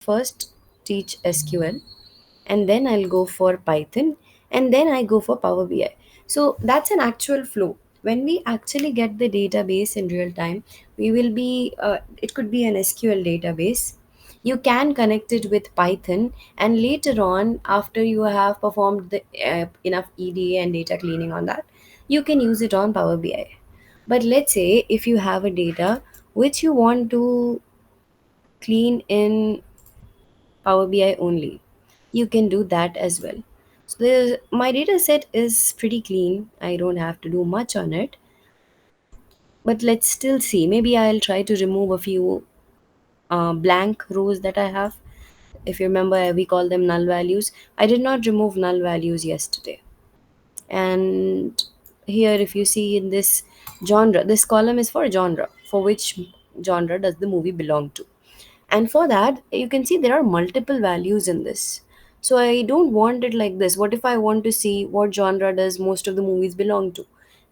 first teach SQL, and then I'll go for Python, and then I go for Power BI. So that's an actual flow. When we actually get the database in real time, we will be, it could be an SQL database. You can connect it with Python, and later on, after you have performed the enough EDA and data cleaning on that, you can use it on Power BI. But let's say if you have a data which you want to clean in Power BI only, you can do that as well. So my data set is pretty clean. I don't have to do much on it. But let's still see. Maybe I'll try to remove a few blank rows that I have. If you remember, we call them null values. I did not remove null values yesterday. And here, if you see in this genre, this column is for genre. For which genre does the movie belong to? And for that, you can see there are multiple values in this. So I don't want it like this. What if I want to see what genre does most of the movies belong to?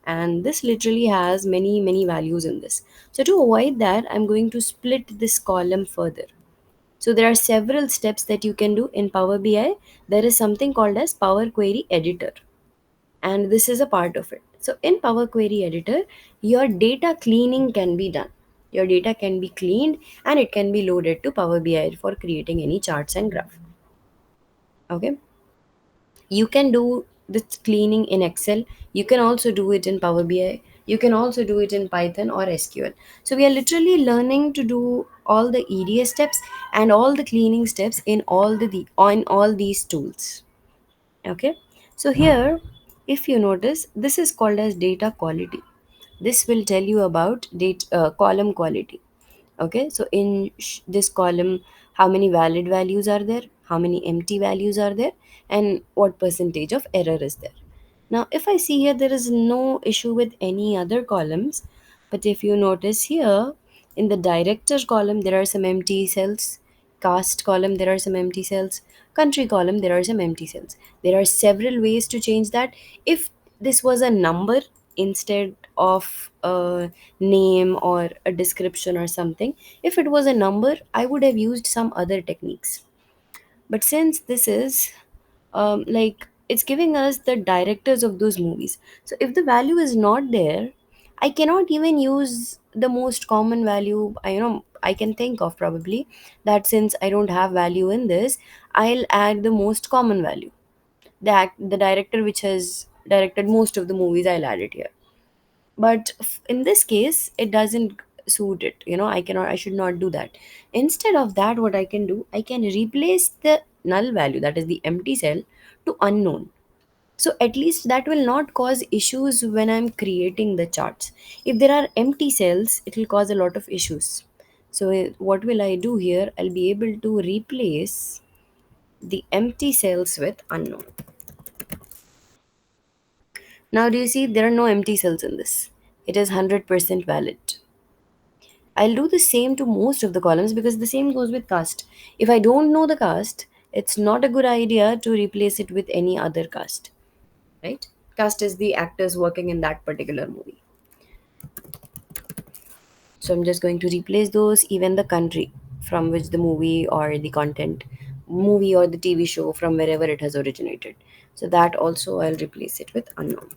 And this literally has many values in this. So to avoid that, I'm going to split this column further. So there are several steps that you can do in Power BI. There is something called as Power Query Editor, and this is a part of it. So in Power Query Editor, your data cleaning can be done. Your data can be cleaned and it can be loaded to Power BI for creating any charts and graph. Okay, you can do this cleaning in Excel. You can also do it in Power BI. You can also do it in Python or SQL. So we are literally learning to do all the EDA steps and all the cleaning steps in on all these tools. Okay, so here, if you notice, this is called as data quality. This will tell you about date column quality. Okay, so in this column, how many valid values are there, how many empty values are there, and what percentage of error is there. Now if I see here, there is no issue with any other columns. But if you notice here, in the director column there are some empty cells, cast column there are some empty cells, country column there are some empty cells. There are several ways to change that. If this was a number instead of a name or a description or something, if it was a number, I would have used some other techniques. But since this is like, it's giving us the directors of those movies, so if the value is not there, I cannot even use the most common value I can think of, probably. That since I don't have value in this, I'll add the most common value. The director which has directed most of the movies, I'll add it here. But in this case, it doesn't suit it. I should not do that. Instead of that, what I can do, I can replace the null value, that is the empty cell, to unknown. So at least that will not cause issues when I'm creating the charts. If there are empty cells, it will cause a lot of issues. So what will I do here? I'll be able to replace the empty cells with unknown. Now do you see, there are no empty cells in this. It is 100% valid. I'll do the same to most of the columns, because the same goes with cast. If I don't know the cast, it's not a good idea to replace it with any other cast, right? Cast is the actors working in that particular movie. So I'm just going to replace those, even the country from which the movie or the TV show, from wherever it has originated. So that also I'll replace it with unknown.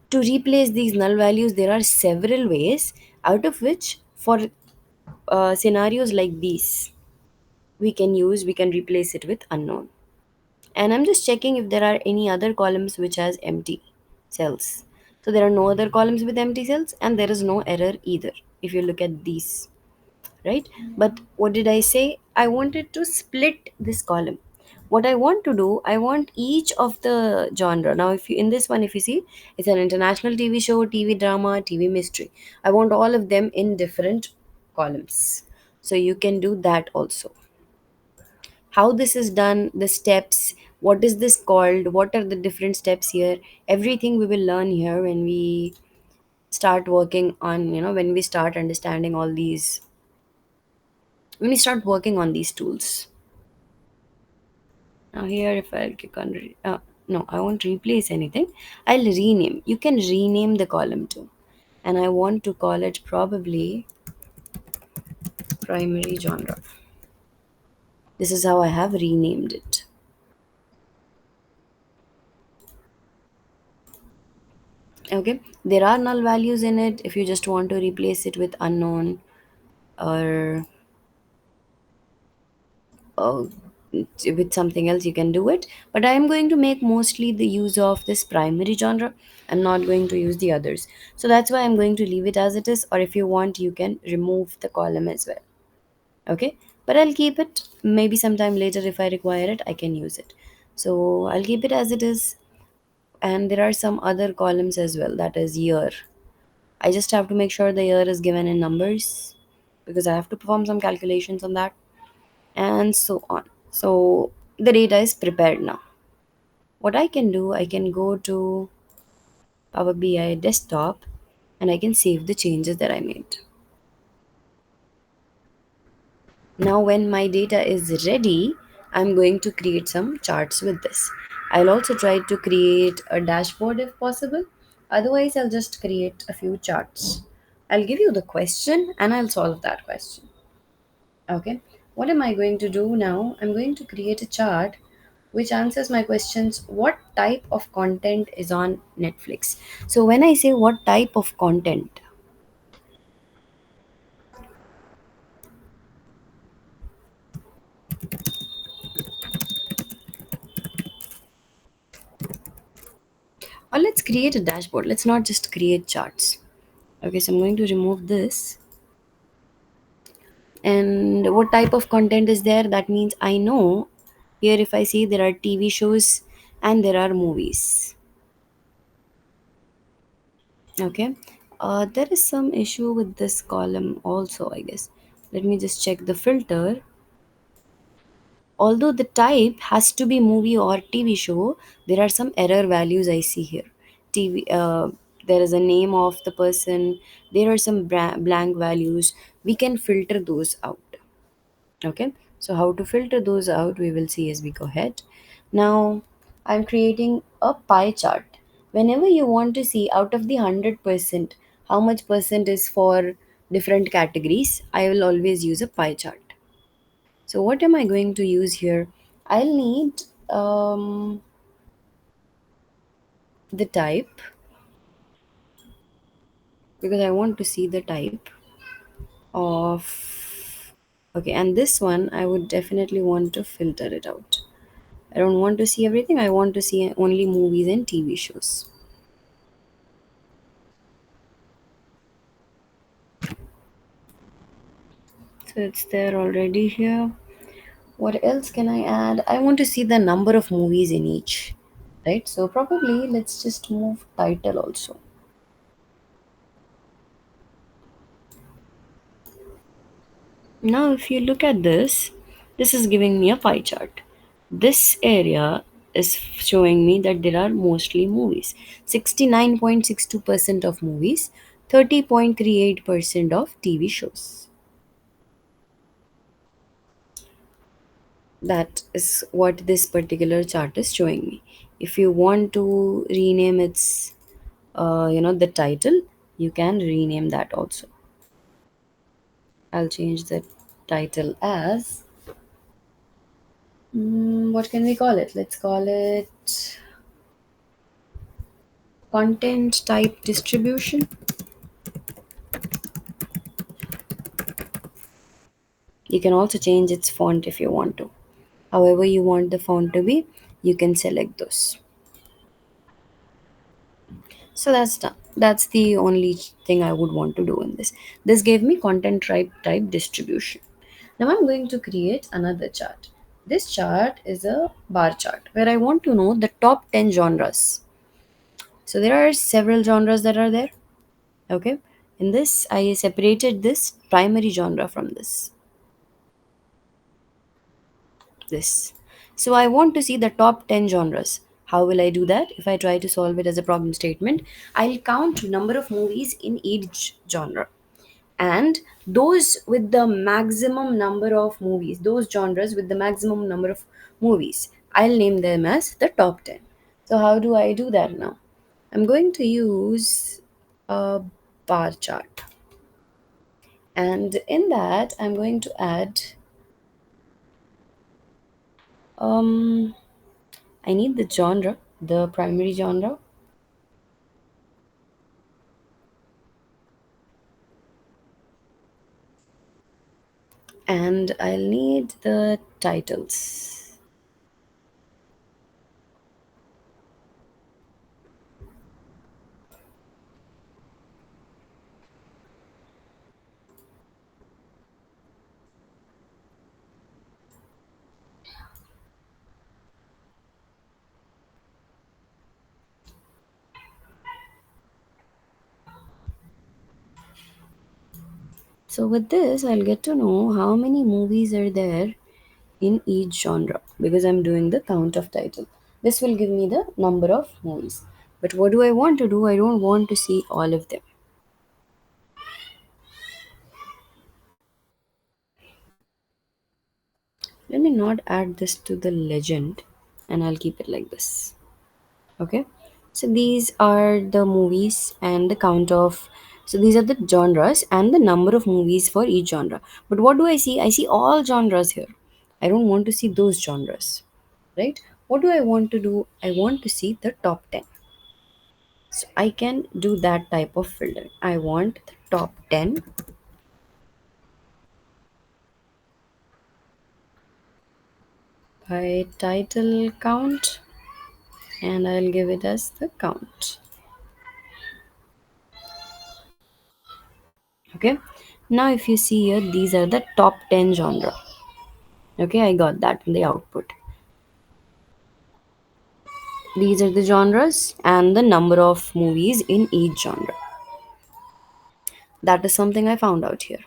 To replace these null values, there are several ways, out of which, for scenarios like these, we can replace it with unknown. And I'm just checking if there are any other columns which has empty cells. So there are no other columns with empty cells, and there is no error either, if you look at these, right? But what did I say? I wanted to split this column. What I want to do, I want each of the genre. Now if you, in this one, if you see, it's an international TV show, TV drama, TV mystery. I want all of them in different columns. So you can do that also. How this is done, the steps, what is this called, what are the different steps here, everything we will learn here when we start working on, when we start understanding all these, when we start working on these tools. Now here, if I click on no, I won't replace anything. I'll rename. You can rename the column too, and I want to call it probably primary genre. This is how I have renamed it. Okay, there are null values in it. If you just want to replace it with unknown or uh, with something else, you can do it. But I am going to make mostly the use of this primary genre. I'm not going to use the others. So that's why I'm going to leave it as it is. Or if you want, you can remove the column as well. Okay, but I'll keep it. Maybe sometime later, if I require it, I can use it. So I'll keep it as it is. And there are some other columns as well, that is year. I just have to make sure the year is given in numbers because I have to perform some calculations on that and so on. So the data is prepared now. What I can do, I can go to Power BI desktop and I can save the changes that I made. Now, when my data is ready, I'm going to create some charts with this. I'll also try to create a dashboard if possible. Otherwise, I'll just create a few charts. I'll give you the question and I'll solve that question. Okay. What am I going to do now? I'm going to create a chart which answers my questions. What type of content is on Netflix? So, when I say what type of content, or let's create a dashboard. Let's not just create charts. Okay, so I'm going to remove this. And what type of content is there? That means I know here if I see there are TV shows and there are movies. Okay, there is some issue with this column also, I guess. Let me just check the filter. Although the type has to be movie or TV show, there are some error values I see here. TV, there is a name of the person, there are some blank values. We can filter those out. Okay, so how to filter those out, we will see as we go ahead. Now, I'm creating a pie chart. Whenever you want to see out of the 100%, how much percent is for different categories, I will always use a pie chart. So what am I going to use here? I'll need the type because I want to see the type of. Okay, and this one I would definitely want to filter it out. I don't want to see everything. I want to see only movies and TV shows. So it's there already here. What else can I add? I want to see the number of movies in each. Right? So probably let's just move title also. Now, if you look at this, this is giving me a pie chart. This area is showing me that there are mostly movies. 69.62% of movies, 30.38% of TV shows. That is what this particular chart is showing me. If you want to rename its, the title, you can rename that also. I'll change the title as what can we call it? Let's call it content type distribution. You can also change its font if you want to. However, you want the font to be, you can select those. So that's done. That's the only thing I would want to do in this. This gave me content type distribution. Now I'm going to create another chart. This chart is a bar chart where I want to know the top 10 genres. So there are several genres that are there. Okay. In this, I separated this primary genre from this. So I want to see the top 10 genres. How will I do that? If I try to solve it as a problem statement, I'll count number of movies in each genre. And those with the maximum number of movies, those genres with the maximum number of movies, I'll name them as the top 10. So how do I do that now? I'm going to use a bar chart. And in that, I'm going to add, um, I need the genre, the primary genre, and I'll need the titles. So with this, I'll get to know how many movies are there in each genre because I'm doing the count of title. This will give me the number of movies. But what do I want to do? I don't want to see all of them. Let me not add this to the legend and I'll keep it like this. Okay. So these are the movies and the count of, so these are the genres and the number of movies for each genre. But what do I see? I see all genres here. I don't want to see those genres, right? What do I want to do? I want to see the top 10. So I can do that type of filter. I want the top 10 by title count, and I'll give it as the count. Okay. Now if you see here, these are the top 10 genre. Okay, I got that in the output. These are the genres and the number of movies in each genre. That is something I found out here.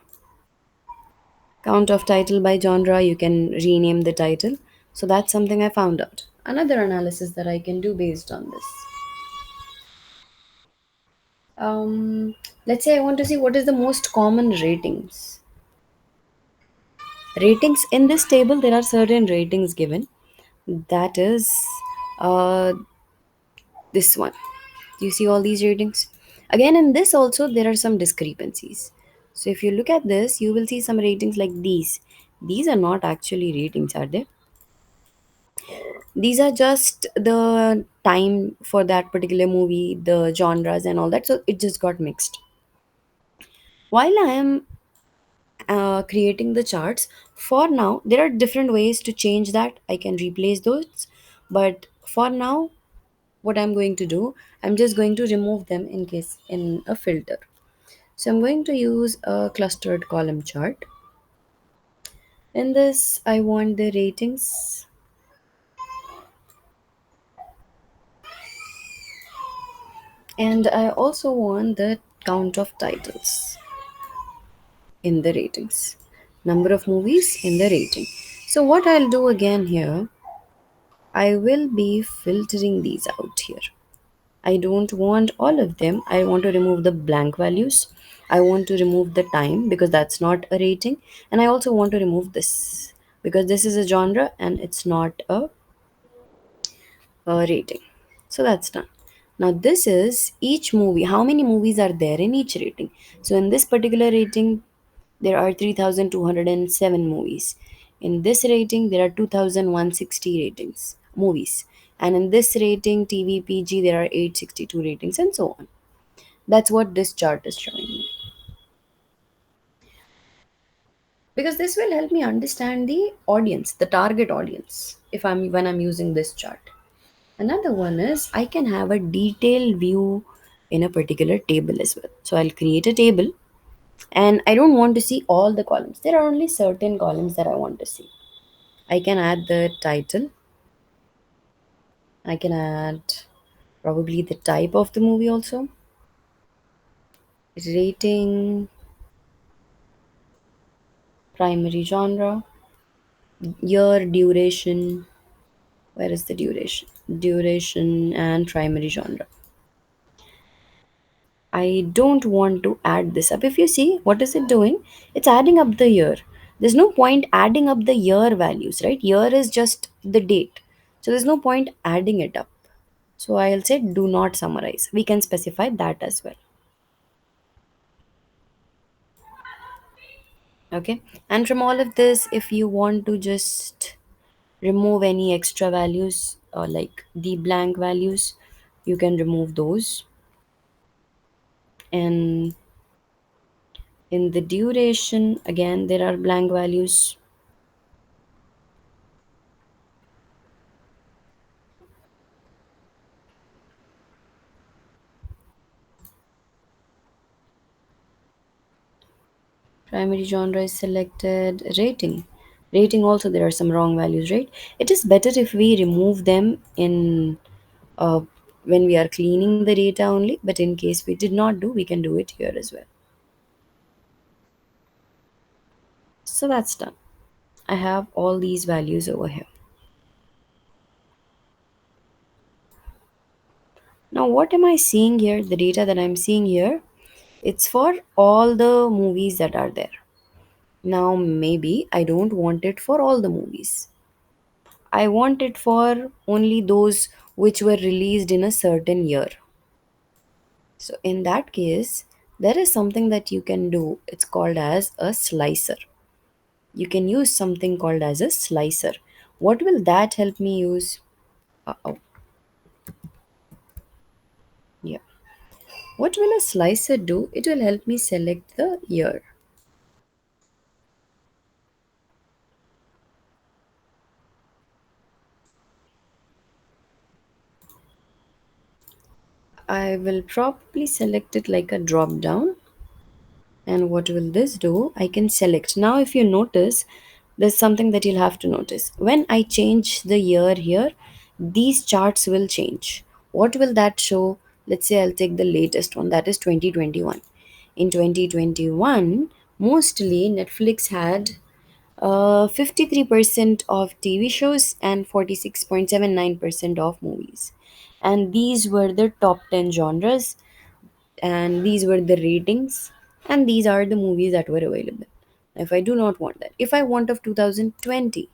Count of title by genre, you can rename the title. So that's something I found out. Another analysis that I can do based on this. Let's say I want to see what is the most common ratings. Ratings in this table, there are certain ratings given. That is uh, this one. You see all these ratings? Again, in this also, there are some discrepancies. So if you look at this, you will see some ratings like these. These are not actually ratings, are they? These are just the time for that particular movie, the genres and all that. So it just got mixed. While I am creating the charts, for now, there are different ways to change that. I can replace those. But for now, what I'm going to do, I'm just going to remove them in case in a filter. So I'm going to use a clustered column chart. In this, I want the ratings and I also want the count of titles in the ratings, number of movies in the rating. So, what I'll do again here, I will be filtering these out here. I don't want all of them. I want to remove the blank values. I want to remove the time because that's not a rating. And I also want to remove this because this is a genre and it's not a rating. So that's done. Now this is each movie. How many movies are there in each rating? So in this particular rating, there are 3,207 movies. In this rating, there are 2,160 ratings movies. And in this rating, TV, PG, there are 862 ratings and so on. That's what this chart is showing me. Because this will help me understand the audience, the target audience, if I'm when I'm using this chart. Another one is I can have a detailed view in a particular table as well. So I'll create a table and I don't want to see all the columns. There are only certain columns that I want to see. I can add the title. I can add probably the type of the movie also. Rating, primary genre, year, duration. Where is the duration? Duration and primary genre. I don't want to add this up. If you see, what is it doing? It's adding up the year. There's no point adding up the year values, right? Year is just the date. So there's no point adding it up. So I'll say do not summarize. We can specify that as well. Okay, and from all of this, if you want to just remove any extra values or like the blank values, you can remove those. And in the duration, again, there are blank values. Primary genre is selected. Rating also, there are some wrong values, right? It is better if we remove them in uh, when we are cleaning the data only, but in case we did not do, we can do it here as well. So that's done. I have all these values over here. Now what am I seeing here? The data that I'm seeing here, it's for all the movies that are there. Now maybe I don't want it for all the movies. I want it for only those which were released in a certain year. So in that case, there is something that you can do. It's called as a slicer. You can use something called as a slicer. What will that help me use? Oh, yeah. What will a slicer do? It will help me select the year. I will probably select it like a drop down. And what will this do? I can select. Now, if you notice, there's something that you'll have to notice. When I change the year here, these charts will change. What will that show? Let's say I'll take the latest one, that is 2021. In 2021, mostly Netflix had 53% of TV shows and 46.79% of movies. And these were the top 10 genres, and these were the ratings, and these are the movies that were available. If I do not want that, if I want of 2020,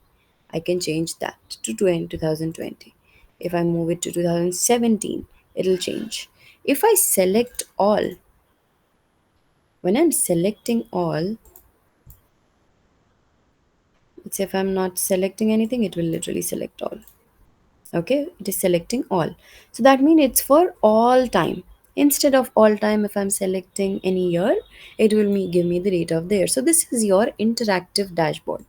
I can change that to 2020. If I move it to 2017, it'll change. If I select all, when I'm selecting all, let's say if I'm not selecting anything, it will literally select all. Okay, it is selecting all, so that means it's for all time. Instead of all time, if I'm selecting any year, it will give me the date of the year. So this is your interactive dashboard.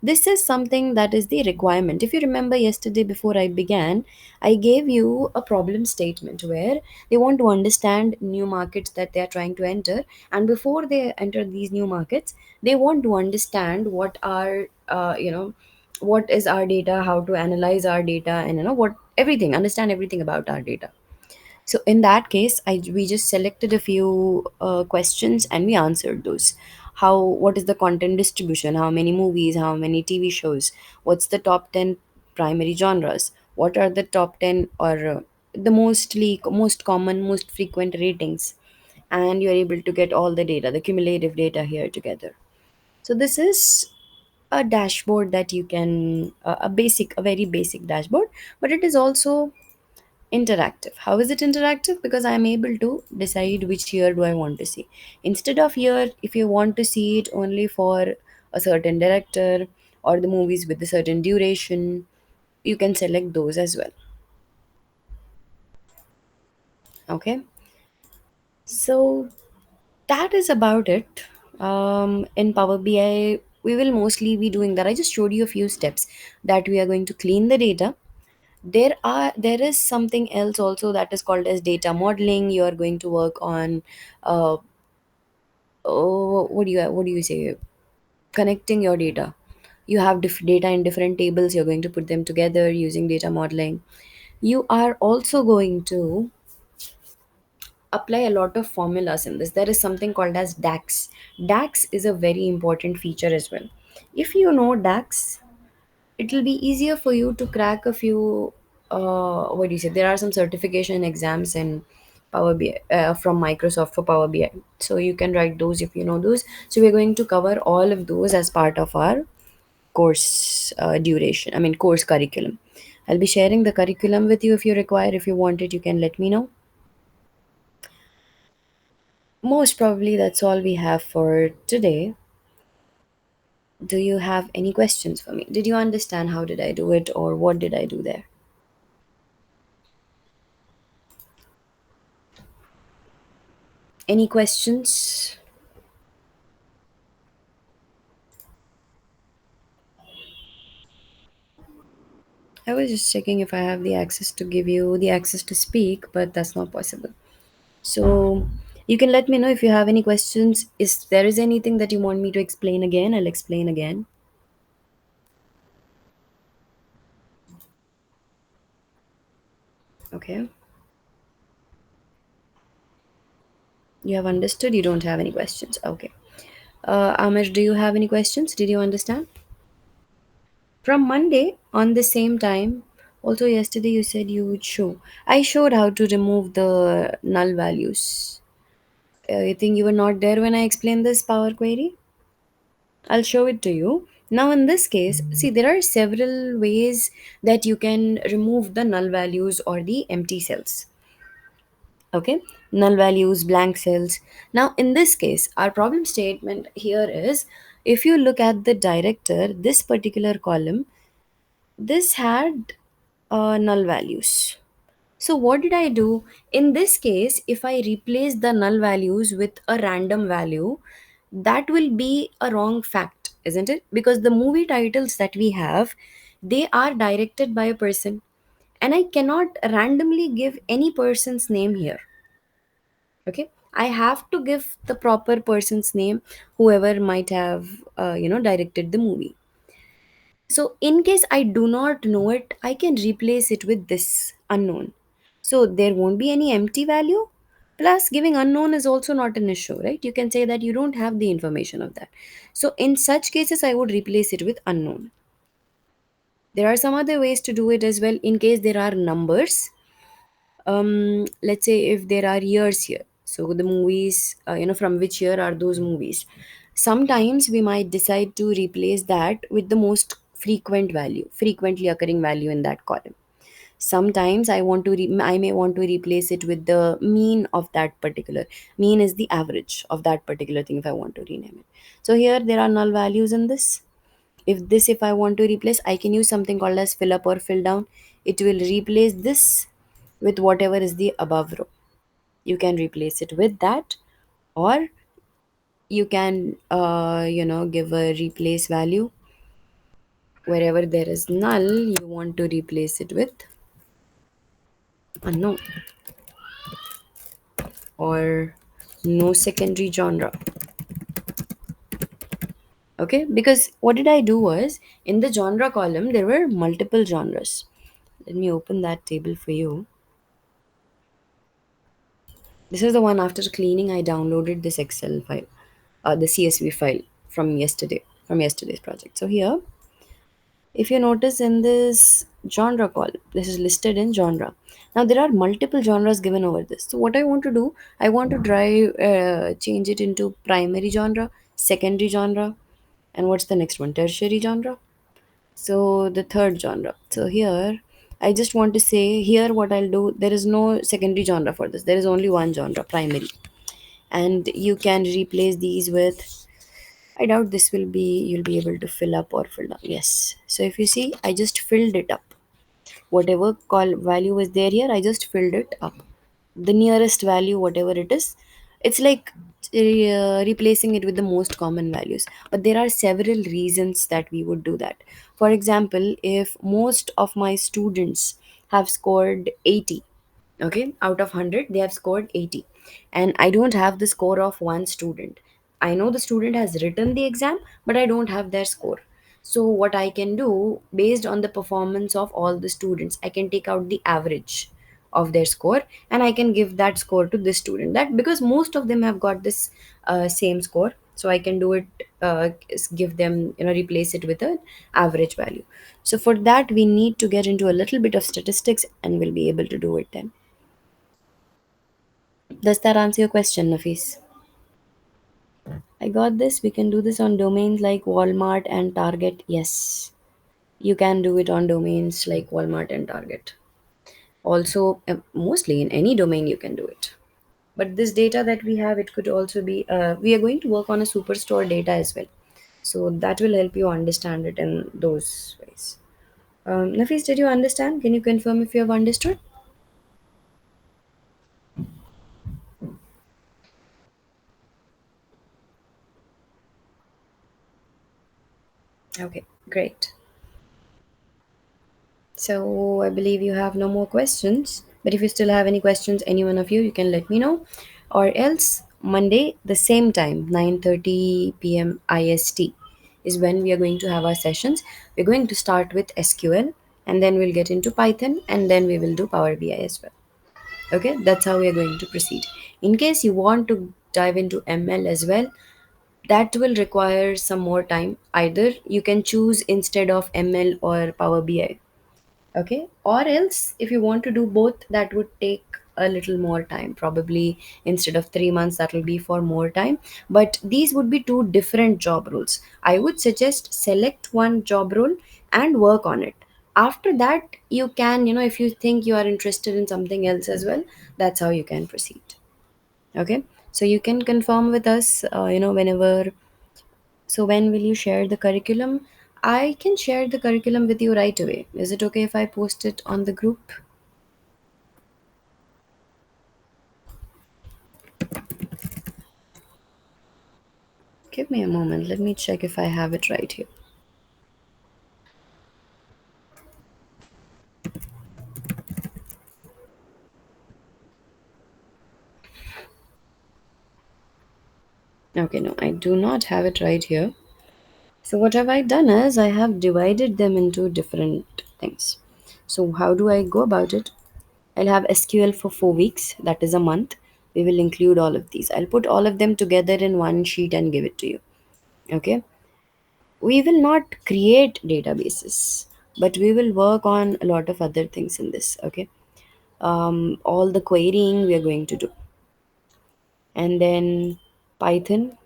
This is something that is the requirement. If you remember yesterday before I began, I gave you a problem statement where they want to understand new markets that they are trying to enter, and before they enter these new markets, they want to understand what are what is our data, how to analyze our data, and what everything, understand everything about our data. So in that case, we just selected a few questions and we answered those. What is the content distribution? How many movies? How many TV shows? What's the top 10 primary genres? What are the top 10 or the most common, most frequent ratings? And you're able to get all the data, the cumulative data here together. So this is a dashboard that you can a very basic dashboard, but it is also interactive. How is it interactive? Because I'm able to decide which year do I want to see. Instead of year, if you want to see it only for a certain director or the movies with a certain duration, you can select those as well. Okay, so that is about it. In Power BI, we will mostly be doing that. I just showed you a few steps that we are going to clean the data. There is something else also that is called as data modeling. You are going to work on uh, what do you say, connecting your data. You have data in different tables, you're going to put them together using data modeling. You are also going to apply a lot of formulas in this. There is something called as DAX is a very important feature as well. If you know DAX, it will be easier for you to crack a few what do you say, there are some certification exams in Power BI from Microsoft for Power BI, so you can write those if you know those. So we're going to cover all of those as part of our course course curriculum. I'll be sharing the curriculum with you. If you require, if you want it, you can let me know. Most probably that's all we have for today. Do you have any questions for me? Did you understand how did I do it, or what did I do there? Any questions? I was just checking if I have the access to give you the access to speak, but that's not possible. So you can let me know if you have any questions. Is there is anything that you want me to explain again? I'll explain again. Okay. You have understood. You don't have any questions. Okay. Amish, do you have any questions? Did you understand? From Monday on the same time. Also, yesterday you said you would show. I showed how to remove the null values. You think you were not there when I explained this Power Query? I'll show it to you. Now, in this case, see, there are several ways that you can remove the null values or the empty cells. Okay, null values, blank cells. Now, in this case, our problem statement here is if you look at the director, this particular column, this had null values. So, what did I do? In this case, if I replace the null values with a random value, that will be a wrong fact, isn't it? Because the movie titles that we have, they are directed by a person, and I cannot randomly give any person's name here. Okay, I have to give the proper person's name, whoever might have, directed the movie. So, in case I do not know it, I can replace it with this unknown. So, there won't be any empty value. Plus, giving unknown is also not an issue, right? You can say that you don't have the information of that. So, in such cases, I would replace it with unknown. There are some other ways to do it as well. In case there are numbers, let's say if there are years here, so the movies, from which year are those movies, sometimes we might decide to replace that with the most frequently occurring value in that column. Sometimes I may want to replace it with the mean of that particular. Mean is the average of that particular thing if I want to rename it. So here there are null values in this. If I want to replace, I can use something called as fill up or fill down. It will replace this with whatever is the above row. You can replace it with that, or you can give a replace value. Wherever there is null, you want to replace it with unknown or no secondary genre. Okay, because what did I do was, in the genre column there were multiple genres. Let me open that table for you. This is the one after cleaning. I downloaded this Excel file, the CSV file from yesterday's project. So here, if you notice in this genre column, this is listed in genre. Now there are multiple genres given over this. So what I want to do, I want to change it into primary genre, secondary genre, and what's the next one? Tertiary genre. So the third genre. So here, I just want to say here what I'll do. There is no secondary genre for this. There is only one genre, primary, and you can replace these with, I doubt this will be, you'll be able to fill up or fill down. Yes. So if you see, I just filled it up. Whatever call value was there here, I just filled it up. The nearest value, whatever it is, it's like replacing it with the most common values. But there are several reasons that we would do that. For example, if most of my students have scored 80, okay, out of 100 they have scored 80, and I don't have the score of one student. I know the student has written the exam, but I don't have their score. So what I can do, based on the performance of all the students, I can take out the average of their score, and I can give that score to this student, that because most of them have got this same score. So I can do it, give them, replace it with an average value. So for that we need to get into a little bit of statistics, and we'll be able to do it then. Does that answer your question, Nafis? I got this. We can do this on domains like Walmart and Target. Yes, you can do it on domains like Walmart and Target. Also, mostly in any domain, you can do it. But this data that we have, it could also be, we are going to work on a superstore data as well. So that will help you understand it in those ways. Nafis, did you understand? Can you confirm if you have understood? Okay, great. So I believe you have no more questions. But if you still have any questions, any one of you, you can let me know. Or else Monday, the same time, 9:30 p.m. IST is when we are going to have our sessions. We're going to start with SQL, and then we'll get into Python, and then we will do Power BI as well. Okay, that's how we are going to proceed. In case you want to dive into ML as well, that will require some more time. Either you can choose instead of ML or Power BI. Okay, or else if you want to do both, that would take a little more time. Probably instead of 3 months, that will be for more time. But these would be two different job roles. I would suggest select one job role and work on it. After that, you can, if you think you are interested in something else as well, that's how you can proceed. Okay, so you can confirm with us, whenever. So when will you share the curriculum? I can share the curriculum with you right away. Is it okay if I post it on the group? Give me a moment. Let me check if I have it right here. Okay, no, I do not have it right here. So what have I done is I have divided them into different things. So how do I go about it? I'll have SQL for 4 weeks, that is a month. We will include all of these. I'll put all of them together in one sheet and give it to you. Okay? We will not create databases, but we will work on a lot of other things in this. Okay? All the querying we are going to do, and then Python.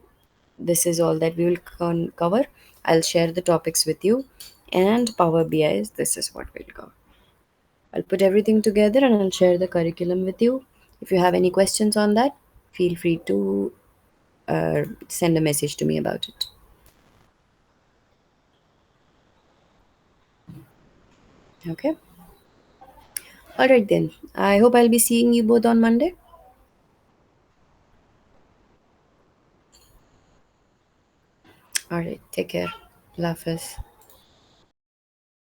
This is all that we will cover. I'll share the topics with you, and Power BI. This is what we'll cover. I'll put everything together and I'll share the curriculum with you. If you have any questions on that, feel free to send a message to me about it. Okay. All right then. I hope I'll be seeing you both on Monday. All right. Take care. Allah Hafiz.